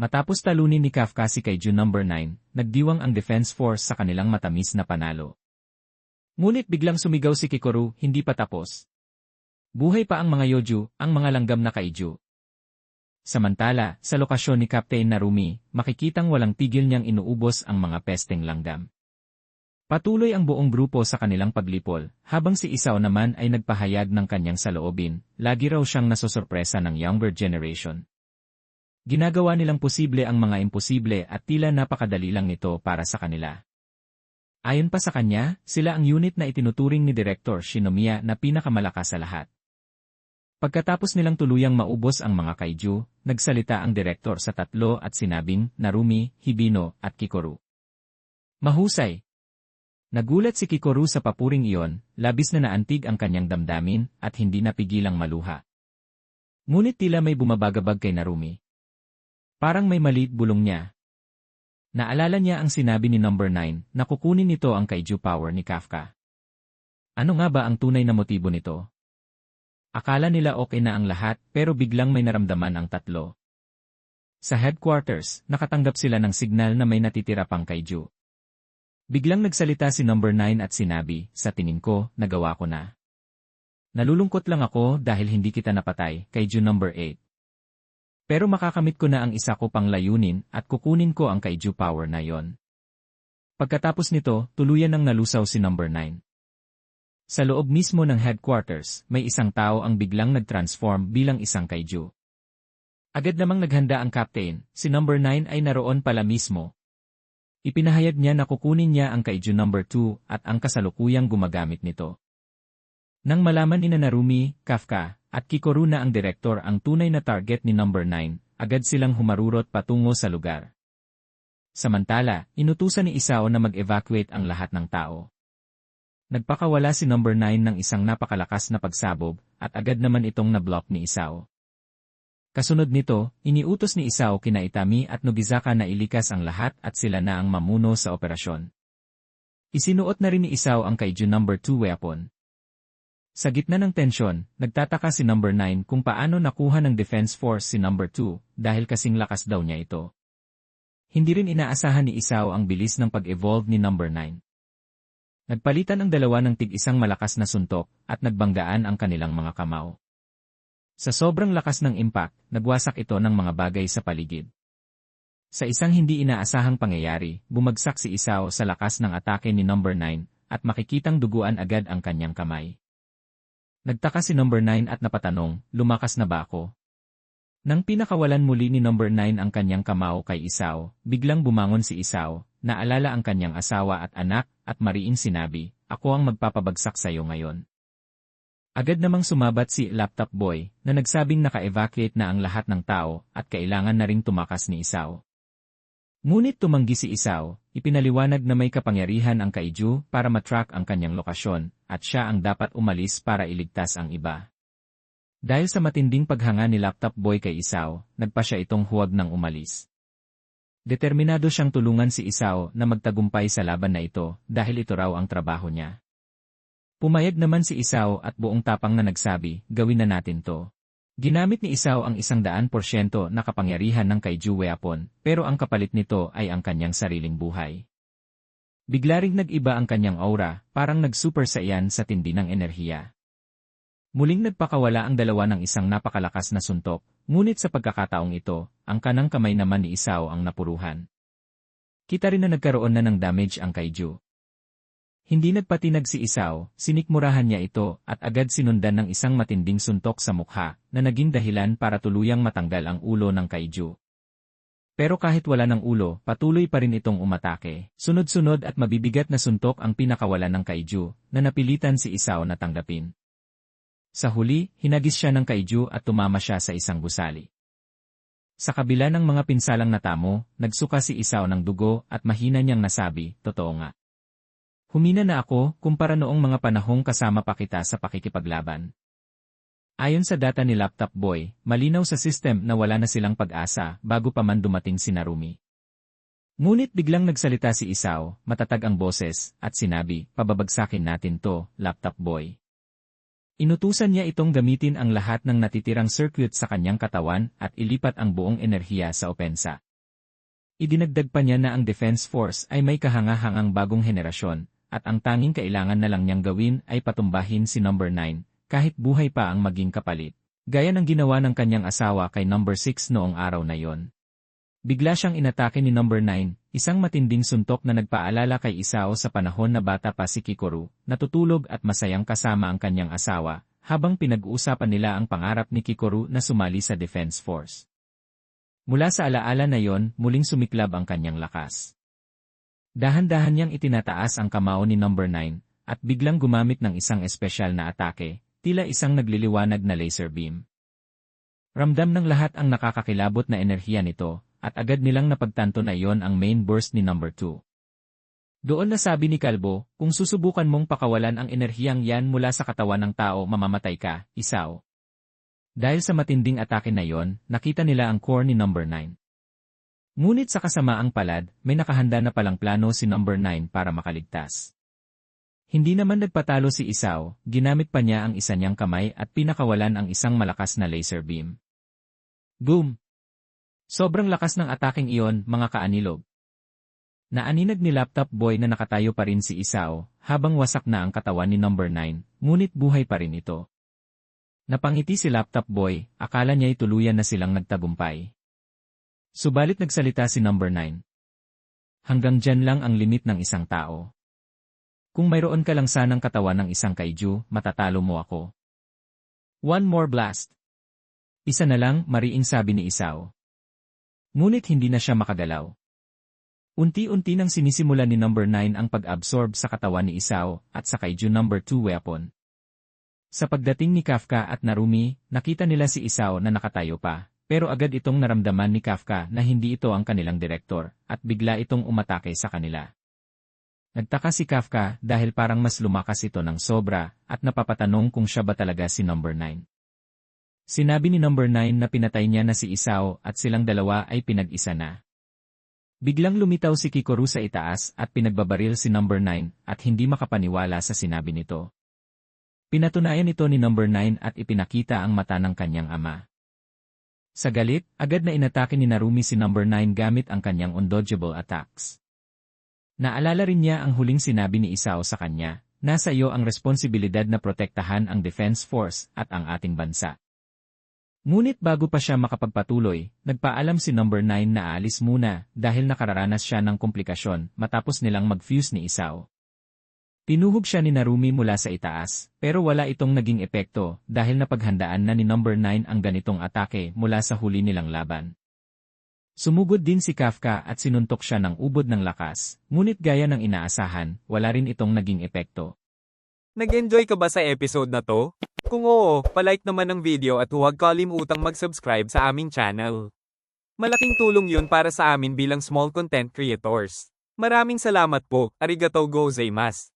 Matapos talunin ni Kafka si Kaiju No. 9, nagdiwang ang Defense Force sa kanilang matamis na panalo. Ngunit biglang sumigaw si Kikoru, hindi pa tapos. Buhay pa ang mga Yoju, ang mga langgam na Kaiju. Samantala, sa lokasyon ni Captain Narumi, makikitang walang tigil niyang inuubos ang mga pesteng langgam. Patuloy ang buong grupo sa kanilang paglipol, habang si Isao naman ay nagpahayag ng kanyang saloobin, lagi raw siyang nasosorpresa ng younger generation. Ginagawa nilang posible ang mga imposible at tila napakadali lang nito para sa kanila. Ayon pa sa kanya, sila ang unit na itinuturing ni Director Shinomiya na pinakamalakas sa lahat. Pagkatapos nilang tuluyang maubos ang mga kaiju, nagsalita ang direktor sa tatlo at sinabing, Narumi, Hibino, at Kikoru. Mahusay! Nagulat si Kikoru sa papuring iyon, labis na naantig ang kanyang damdamin at hindi napigilang maluha. Ngunit tila may bumabagabag kay Narumi. Parang may mali bulong niya. Naalala niya ang sinabi ni No. 9 na kukunin nito ang kaiju power ni Kafka. Ano nga ba ang tunay na motibo nito? Akala nila okay na ang lahat pero biglang may naramdaman ang tatlo. Sa headquarters, nakatanggap sila ng signal na may natitira pang kaiju. Biglang nagsalita si No. 9 at sinabi, sa tingin ko, nagawa ko na. Nalulungkot lang ako dahil hindi kita napatay, kaiju No. 8. Pero makakamit ko na ang isa ko pang layunin at kukunin ko ang kaiju power na yon. Pagkatapos nito, tuluyan nang nalusaw si No. 9. Sa loob mismo ng headquarters, may isang tao ang biglang nag-transform bilang isang kaiju. Agad namang naghanda ang captain, si No. 9 ay naroon pala mismo. Ipinahayag niya na kukunin niya ang kaiju No. 2 at ang kasalukuyang gumagamit nito. Nang malaman ni Narumi, Kafka, at Kikoru na ang direktor ang tunay na target ni No. 9, agad silang humarurot patungo sa lugar. Samantala, inutusan ni Isao na mag-evacuate ang lahat ng tao. Nagpakawala si No. 9 ng isang napakalakas na pagsabog, at agad naman itong na-block ni Isao. Kasunod nito, iniutos ni Isao kina Itami at Nobizaka na ilikas ang lahat at sila na ang mamuno sa operasyon. Isinuot na rin ni Isao ang kaiju No. 2 weapon. Sa gitna ng tensyon, nagtataka si No. 9 kung paano nakuha ng Defense Force si No. 2 dahil kasing lakas daw niya ito. Hindi rin inaasahan ni Isao ang bilis ng pag-evolve ni No. 9. Nagpalitan ang dalawa ng tig-isang malakas na suntok at nagbanggaan ang kanilang mga kamao. Sa sobrang lakas ng impact, nagwasak ito ng mga bagay sa paligid. Sa isang hindi inaasahang pangyayari, bumagsak si Isao sa lakas ng atake ni No. 9 at makikitang duguan agad ang kanyang kamay. Nagtaka si No. 9 at napatanong, lumakas na ba ako? Nang pinakawalan muli ni No. 9 ang kanyang kamao kay Isao, biglang bumangon si Isao, naalala ang kanyang asawa at anak, at mariin sinabi, ako ang magpapabagsak sa iyo ngayon. Agad namang sumabat si Laptop Boy, na nagsabing naka-evacuate na ang lahat ng tao at kailangan na ring tumakas ni Isao. Ngunit tumanggi si Isao, ipinaliwanag na may kapangyarihan ang kaiju para matrack ang kanyang lokasyon, at siya ang dapat umalis para iligtas ang iba. Dahil sa matinding paghanga ni Laptop Boy kay Isao, nagpa siya itong huwag nang umalis. Determinado siyang tulungan si Isao na magtagumpay sa laban na ito dahil ito raw ang trabaho niya. Pumayag naman si Isao at buong tapang na nagsabi, gawin na natin to. Ginamit ni Isao ang 100% na kapangyarihan ng kaiju weapon, pero ang kapalit nito ay ang kanyang sariling buhay. Bigla ring nag-iba ang kanyang aura, parang nag-super saiyan sa tindi ng enerhiya. Muling nagpakawala ang dalawa ng isang napakalakas na suntok, ngunit sa pagkakataong ito, ang kanang kamay naman ni Isao ang napuruhan. Kita rin na nagkaroon na ng damage ang kaiju. Hindi nagpatinag si Isao, sinikmurahan niya ito at agad sinundan ng isang matinding suntok sa mukha na naging dahilan para tuluyang matanggal ang ulo ng kaiju. Pero kahit wala ng ulo, patuloy pa rin itong umatake. Sunod-sunod at mabibigat na suntok ang pinakawalan ng kaiju na napilitan si Isao na tanggapin. Sa huli, hinagis siya ng kaiju at tumama siya sa isang gusali. Sa kabila ng mga pinsalang natamo, nagsuka si Isao ng dugo at mahina niyang nasabi, totoo nga. Humina na ako kumpara noong mga panahong kasama pa kita sa pakikipaglaban. Ayon sa data ni Laptop Boy, malinaw sa system na wala na silang pag-asa bago pa man dumating si Narumi. Ngunit biglang nagsalita si Isao, matatag ang boses, at sinabi, pababagsakin natin to, Laptop Boy. Inutusan niya itong gamitin ang lahat ng natitirang circuit sa kanyang katawan at ilipat ang buong enerhiya sa opensa. Idinagdag pa niya na ang Defense Force ay may kahanga-hangang bagong henerasyon, at ang tanging kailangan na lang niyang gawin ay patumbahin si Number 9, kahit buhay pa ang maging kapalit. Gaya ng ginawa ng kanyang asawa kay Number 6 noong araw na yon. Bigla siyang inatake ni Number 9, isang matinding suntok na nagpaalala kay Isao sa panahon na bata pa si Kikoru, natutulog at masayang kasama ang kanyang asawa, habang pinag-uusapan nila ang pangarap ni Kikoru na sumali sa Defense Force. Mula sa alaala na yon, muling sumiklab ang kanyang lakas. Dahan-dahan niyang itinataas ang kamao ni Number 9, at biglang gumamit ng isang espesyal na atake, tila isang nagliliwanag na laser beam. Ramdam ng lahat ang nakakakilabot na enerhiya nito, at agad nilang napagtanto na iyon ang main burst ni Number 2. Doon nasabi ni Kalbo, kung susubukan mong pakawalan ang enerhiyang yan mula sa katawan ng tao, mamamatay ka, Isao. Dahil sa matinding atake na yon, nakita nila ang core ni Number 9. Ngunit sa kasamaang palad, may nakahanda na palang plano si Number 9 para makaligtas. Hindi naman nagpatalo si Isao, ginamit pa niya ang isa niyang kamay at pinakawalan ang isang malakas na laser beam. Boom! Sobrang lakas ng ataking iyon, mga kaanilog. Naaninag ni Laptop Boy na nakatayo pa rin si Isao, habang wasak na ang katawan ni Number 9, ngunit buhay pa rin ito. Napangiti si Laptop Boy, akala niya'y tuluyan na silang nagtagumpay. Subalit nagsalita si Number 9. Hanggang dyan lang ang limit ng isang tao. Kung mayroon ka lang sanang katawan ng isang kaiju, matatalo mo ako. One more blast. Isa na lang, mariing sabi ni Isao. Ngunit hindi na siya makagalaw. Unti-unti nang sinisimula ni Number 9 ang pag-absorb sa katawan ni Isao at sa kaiju Number 2 weapon. Sa pagdating ni Kafka at Narumi, nakita nila si Isao na nakatayo pa, pero agad itong naramdaman ni Kafka na hindi ito ang kanilang direktor, at bigla itong umatake sa kanila. Nagtaka si Kafka dahil parang mas lumakas ito ng sobra, at napapatanong kung siya ba talaga si Number 9. Sinabi ni Number 9 na pinatay niya na si Isao at silang dalawa ay pinag-isa na. Biglang lumitaw si Kikoru sa itaas at pinagbabaril si Number 9 at hindi makapaniwala sa sinabi nito. Pinatunayan ito ni Number 9 at ipinakita ang mata ng kanyang ama. Sa galit, agad na inatake ni Narumi si Number 9 gamit ang kanyang undodgeable attacks. Naalala rin niya ang huling sinabi ni Isao sa kanya, nasa iyo ang responsibilidad na protektahan ang Defense Force at ang ating bansa. Ngunit bago pa siya makapagpatuloy, nagpaalam si Number 9 na aalis muna dahil nakararanas siya ng komplikasyon matapos nilang mag-fuse ni Isao. Tinuhog siya ni Narumi mula sa itaas, pero wala itong naging epekto dahil napaghandaan na ni Number 9 ang ganitong atake mula sa huli nilang laban. Sumugod din si Kafka at sinuntok siya ng ubod ng lakas, ngunit gaya ng inaasahan, wala rin itong naging epekto. Nag-enjoy ka ba sa episode na to? Kung oo, palike naman ng video at huwag kalimutang mag-subscribe sa aming channel. Malaking tulong yun para sa amin bilang small content creators. Maraming salamat po, arigatou gozaimasu.